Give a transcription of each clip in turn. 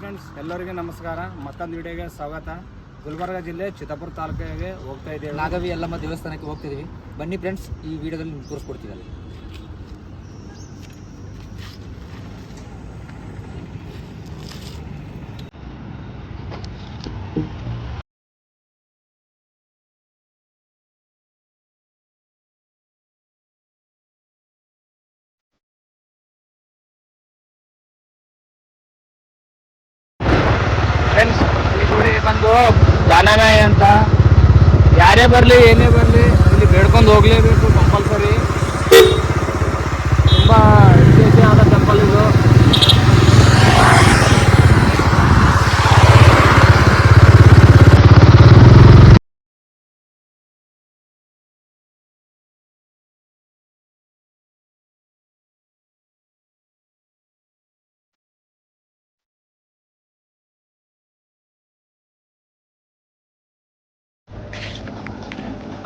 Friends ಎಲ್ಲರಿಗೂ ನಮಸ್ಕಾರ. ಮತ್ತೊಂದು ವಿಡಿಯೋಗೆ ಸ್ವಾಗತ. ಗುಲ್ಬರ್ಗ ಜಿಲ್ಲೆ ಚಿತ್ತಾಪುರ ತಾಲೂಕಿಗೆ ಹೋಗ್ತಾ ಇದ್ದೇವೆ. ನಾಗವಿ ಯಲ್ಲಮ್ಮ ದೇವಸ್ಥಾನಕ್ಕೆ ಹೋಗ್ತಿದ್ದೀವಿ. ಬನ್ನಿ ಫ್ರೆಂಡ್ಸ್, ಈ ವಿಡಿಯೋದಲ್ಲಿ ನಿಮ್ಗೆ ತೋರಿಸ್ಕೊಡ್ತೀವಿ. ಫ್ರೆಂಡ್ಸ್, ಈ ಗುಡಿ ಬಂದು ಜಾನನಾಯಿ ಅಂತ. ಯಾರೇ ಬರಲಿ ಏನೇ ಬರಲಿ ಇಲ್ಲಿ ಬೇಡ್ಕೊಂಡು ಹೋಗಲೇಬೇಕು ಕಂಪಲ್ಸರಿ. ತುಂಬ ವಿಶೇಷವಾದ ಟೆಂಪಲ್ ಇದು.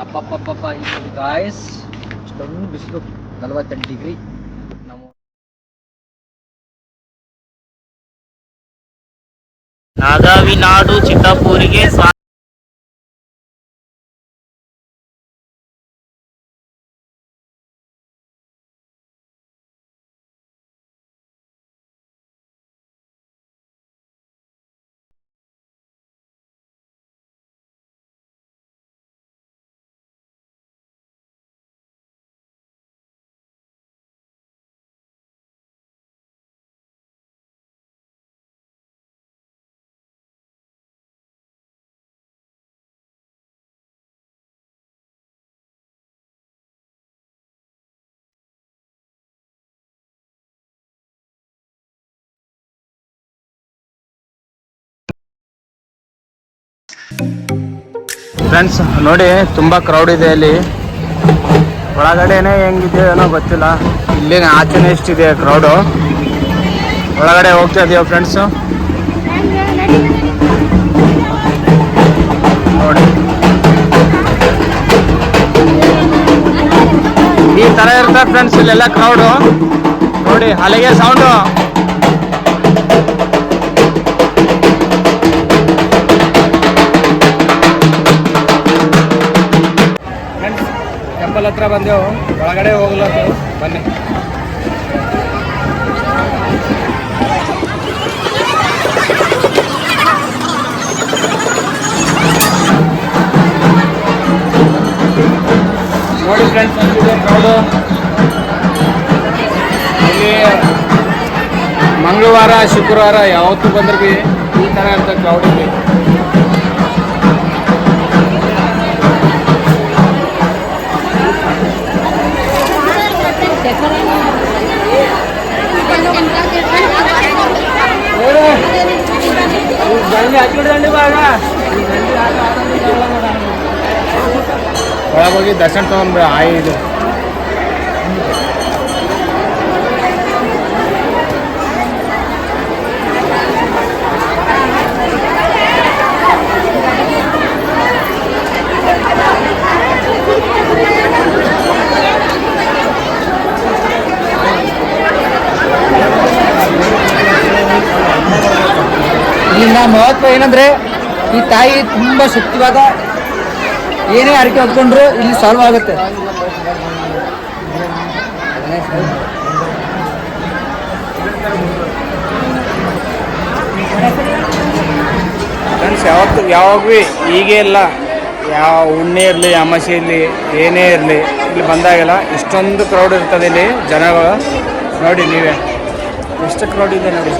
ಅಪ್ಪಪ್ಪಪ್ಪ ಇಲ್ಲಿ ಗಾಯ್ಸ್ ಇಷ್ಟೊಂದು ಬಿಸಿಲು, 48 ಡಿಗ್ರಿ. ನಾವು ನಾಗಾವಿ ನಾಡು ಚಿತ್ತಾಪುರಿಗೆ ಫ್ರೆಂಡ್ಸ್ ನೋಡಿ, ತುಂಬ ಕ್ರೌಡ್ ಇದೆ ಅಲ್ಲಿ. ಒಳಗಡೆನೆ ಹೆಂಗಿದೆ ಏನೋ ಗೊತ್ತಿಲ್ಲ. ಇಲ್ಲಿ ಆಚೆನೆ ಎಷ್ಟಿದೆ ಕ್ರೌಡು. ಒಳಗಡೆ ಹೋಗ್ತಾ ಇದೀವಿ ಫ್ರೆಂಡ್ಸು. ನೋಡಿ, ಈ ಥರ ಇರ್ತದೆ ಫ್ರೆಂಡ್ಸ್ ಇಲ್ಲೆಲ್ಲ ಕ್ರೌಡು. ನೋಡಿ ಅಲ್ಲಿಗೆ ಸೌಂಡು. ಟೆಂಪಲ್ ಹತ್ರ ಬಂದೆವು, ಒಳಗಡೆ ಹೋಗ್ಲತ್ತು. ಬನ್ನಿ. ನೋಡಿ ಫ್ರೆಂಡ್ಸ್, ಇದೆ ಕ್ರೌಡು. ಇಲ್ಲಿ ಮಂಗಳವಾರ ಶುಕ್ರವಾರ ಯಾವತ್ತೂ ಬಂದ್ರೆ ಭೀ ಈ ಥರ ಇರ್ತದೆ ಕ್ರೌಡ್ ಇಲ್ಲಿ. ಒಳಗೆ ಹೋಗಿ ದರ್ಶನ ತಗೊಂಡು ಇದು ಇಲ್ಲಿನ ಮಹತ್ವ ಏನಂದ್ರೆ, ಈ ತಾಯಿ ತುಂಬಾ ಶಕ್ತಿವಾದ. ಏನೇ ಅರಿಕೆ ಹೊತ್ಕೊಂಡ್ರು ಇಲ್ಲಿ ಸಾಲ್ವ್ ಆಗುತ್ತೆ. ಫ್ರೆಂಡ್ಸ್, ಯಾವಾಗ ಭೀ ಹೀಗೆ ಇಲ್ಲ. ಯಾವ ಹುಣ್ಣೆ ಇರಲಿ ಅಮಾಸೆ ಇರಲಿ ಏನೇ ಇರಲಿ, ಇಲ್ಲಿ ಬಂದಾಗೆಲ್ಲ ಇಷ್ಟೊಂದು ಕ್ರೌಡ್ ಇರ್ತದೆ ಇಲ್ಲಿ ಜನಗಳು. ನೋಡಿ ನೀವೇ ಎಷ್ಟು ಕ್ರೌಡ್ ಇದೆ ನೋಡಿ.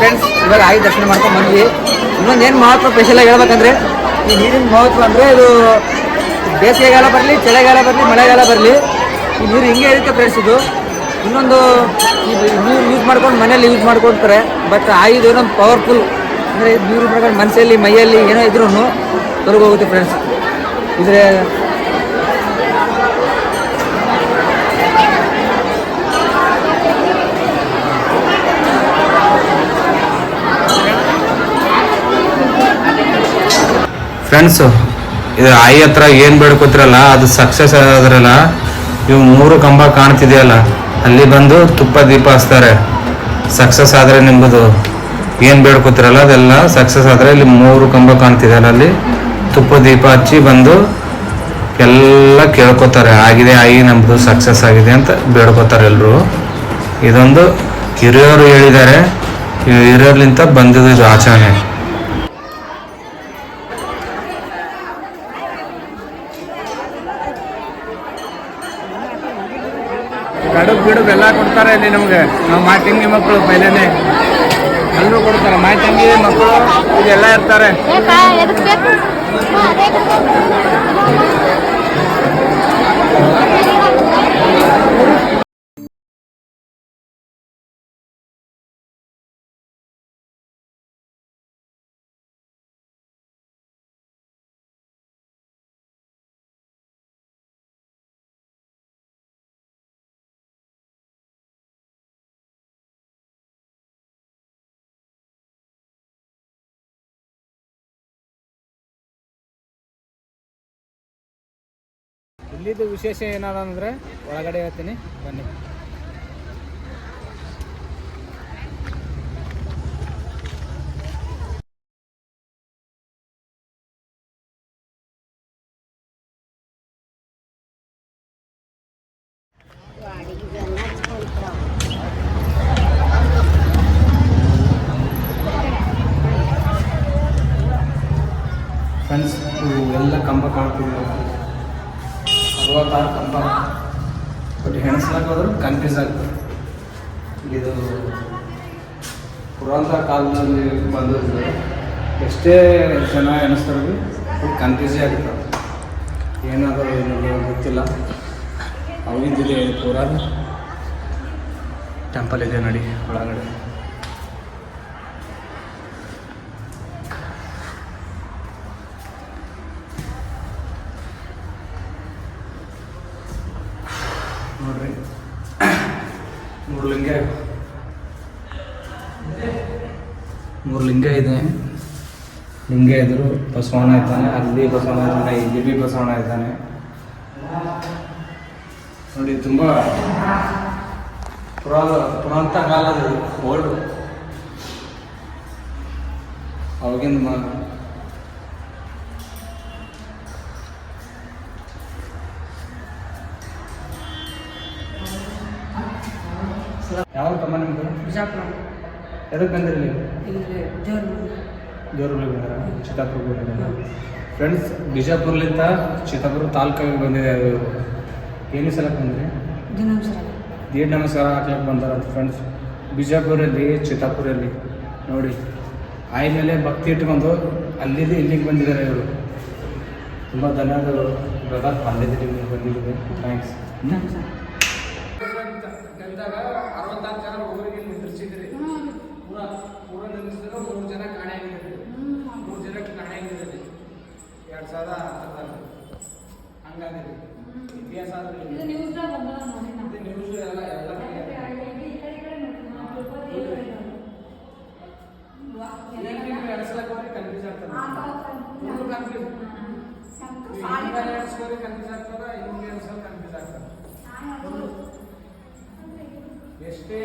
ಫ್ರೆಂಡ್ಸ್ ಇವಾಗ ಆಗಿ ದರ್ಶನ ಮಾಡ್ಕೊಂಡು ಬಂದ್ವಿ. ಇನ್ನೊಂದು ಏನು ಮಹತ್ವ ಸ್ಪೆಷಲಾಗಿ ಹೇಳ್ಬೇಕಂದ್ರೆ ಈ ನೀರಿನ ಮಹತ್ವ ಅಂದರೆ ಇದು ಬೇಸಿಗೆಗಾಲ ಬರಲಿ, ಚಳಿಗಾಲ ಬರಲಿ, ಮಳೆಗಾಲ ಬರಲಿ, ಈ ನೀರು ಹಿಂಗೆ ಇರುತ್ತೆ ಫ್ರೆಂಡ್ಸ್. ಇದು ಇನ್ನೊಂದು ಈ ನೀರು ಯೂಸ್ ಮಾಡ್ಕೊಂಡು ಮನೇಲಿ ಯೂಸ್ ಮಾಡ್ಕೊಳ್ತಾರೆ. ಬಟ್ ಆಯುಧ ಏನೊಂದು ಪವರ್ಫುಲ್ ಅಂದರೆ ನೀರು ಮಾಡ್ಕೊಂಡು ಮನಸ್ಸಲ್ಲಿ ಮೈಯಲ್ಲಿ ಏನೋ ಇದ್ರೂ ತೊಲಗೋಗುತ್ತೆ ಫ್ರೆಂಡ್ಸ್. ಇದ್ರೆ ಫ್ರೆಂಡ್ಸು ಇದು ಆಯಿ ಹತ್ರ ಏನು ಬೇಡ್ಕೋತಿರಲ್ಲ ಅದು ಸಕ್ಸಸ್ ಆದ್ರಲ್ಲ. ಇವು 3 ಕಂಬ ಕಾಣ್ತಿದೆಯಲ್ಲ, ಅಲ್ಲಿ ಬಂದು ತುಪ್ಪ ದೀಪ ಹಚ್ತಾರೆ. ಸಕ್ಸಸ್ ಆದರೆ ನಿಮ್ಮದು ಏನು ಬೇಡ್ಕೋತಿರಲ್ಲ ಅದೆಲ್ಲ ಸಕ್ಸಸ್ ಆದರೆ ಇಲ್ಲಿ 3 ಕಂಬ ಕಾಣ್ತಿದೆಯಲ್ಲ, ಅಲ್ಲಿ ತುಪ್ಪ ದೀಪ ಹಚ್ಚಿ ಬಂದು ಎಲ್ಲ ಕೇಳ್ಕೊತಾರೆ. ಆಗಿದೆ ಆಯಿ ನಮ್ಮದು ಸಕ್ಸಸ್ ಆಗಿದೆ ಅಂತ ಬೇಡ್ಕೋತಾರೆ ಎಲ್ಲರೂ. ಇದೊಂದು ಹಿರಿಯರು ಹೇಳಿದ್ದಾರೆ, ಹಿರಿಯರ್ಲಿಂತ ಬಂದಿದ್ದು ಇದು ಆಚರಣೆ. ಕಡುಬು ಗಿಡುಬು ಎಲ್ಲ ಕೊಡ್ತಾರೆ ಇಲ್ಲಿ ನಮಗೆ. ನಾವು ಮಾಯಿ ತಂಗಿ ಮಕ್ಕಳು ಪೈಲೇನೆ ಎಲ್ಲರೂ ಕೊಡ್ತಾರೆ. ಮಾಯಿ ತಂಗಿ ಮಕ್ಕಳು ಇದೆಲ್ಲ ಇರ್ತಾರೆ. ಇಲ್ಲಿದ್ದು ವಿಶೇಷ ಏನಾದ ಅಂದರೆ ಒಳಗಡೆ ಹೇಳ್ತೀನಿ ಬನ್ನಿ. ಫ್ರೆಂಡ್ಸ್ ಎಲ್ಲ ಕಂಬ ಕಾಣ್ತಿದ್ದೀವಿ, 66 ಕಂಬ. ಬಟ್ ಹೆಣಸ್ಲಾಕ ಹೋದ್ರೆ ಕನ್ಫ್ಯೂಸ್ ಆಗ್ತದೆ. ಇದು ಪುರಾತನ ಕಾಲದಲ್ಲಿ ಬಂದಿರ್ತದೆ. ಎಷ್ಟೇ ಜನ ಎಣಿಸ್ತಾರೆ ಕನ್ಫ್ಯೂಸೇ ಆಗ್ತದೆ. ಏನಾದರೂ ಏನು ಗೊತ್ತಿಲ್ಲ. ಅವಿದ್ದಿದೆ ಪುರಾಣ ಟೆಂಪಲ್ ಇದೆ ನೋಡಿ ಒಳಗಡೆ. ನೋಡ್ರಿ 3 ಲಿಂಗ ಇದೆ. ಲಿಂಗ ಎದುರು ಬಸವಣ್ಣ ಇದ್ದಾನೆ, ಅಲ್ಲಿ ಬಸವಣ್ಣ ಇದ್ದಾನೆ, ಇಲ್ಲಿ ಬಿ ಬಸವಣ್ಣ ಇದ್ದಾನೆ ನೋಡಿ. ತುಂಬ ಪುರಾತನ ಕಾಲದ ಓಲ್ಡ್ ಅವಾಗಿಂದ ಯಾವ ತಮ್ಮ ನಿಮ್ದು? ಬಿಜಾಪುರ. ಎದಕ್ಕೆ ಬಂದಿರಲಿ? ದೇವ್ರಿಗೆ ಬಂದಿರ ಚಿತ್ತಾಪುರ ಬಂದಿರ. ಫ್ರೆಂಡ್ಸ್ ಬಿಜಾಪುರ್ಲಿಂದ ಚಿತ್ತಾಪುರ ತಾಲೂಕಾಗಿ ಬಂದಿದೆ. ಇವರು ಏನು ಸಲಕ್ಕೆ ಬಂದ್ರಿ? ದೀಡ್ ನಮಸ್ಕಾರ ಹಾಕ್ಲಿಕ್ಕೆ ಬಂದಾರಂತ ಫ್ರೆಂಡ್ಸ್. ಬಿಜಾಪುರಲ್ಲಿ ಚಿತ್ತಾಪುರಲ್ಲಿ ನೋಡಿ ಆಯಿ ಮೇಲೆ ಭಕ್ತಿ ಇಟ್ಕೊಂಡು ಅಲ್ಲಿದ್ದು ಇಲ್ಲಿಗೆ ಬಂದಿದ್ದಾರೆ ಇವರು. ತುಂಬ ಧನ್ಯವಾದಗಳು ಬ್ರದರ್, ಬಂದಿದ್ದೀರಿ ನಿಮ್ಗೆ ಬಂದಿದ್ದೀವಿ. ಥ್ಯಾಂಕ್ಸ್. ಗೆದ್ದಾಗ 64 ಜನ ಊರಿಗೆ ನಿಂದಿರ್ಸಿದ್ರಿ. ಪೂರ ನಿಲ್ಲಿಸಿದ್ರು 3 ಜನ ಕಾಣೆಯಾಗಿದ್ದೀರಿ. 3 ಜನಕ್ಕೆ ಕಾಣೆಯಾಗಿದ್ದೀರಿ 2010 ಹಂಗಾಗಿದೆ. ಇತಿಹಾಸ ಅಂದ್ರೆ ನ್ಯೂಸ್ ಎಲ್ಲ ಎಣಿಸ್ಲಕ್ಕೆ ಕನ್ಫ್ಯೂಸ್ ಆಗ್ತದೆ. ಕನ್ಫ್ಯೂಸ್ ಆಗ್ತದ, ಹಿಂಗೆ ಕನ್ಫ್ಯೂಸ್ ಆಗ್ತದೆ. ಎಷ್ಟೇ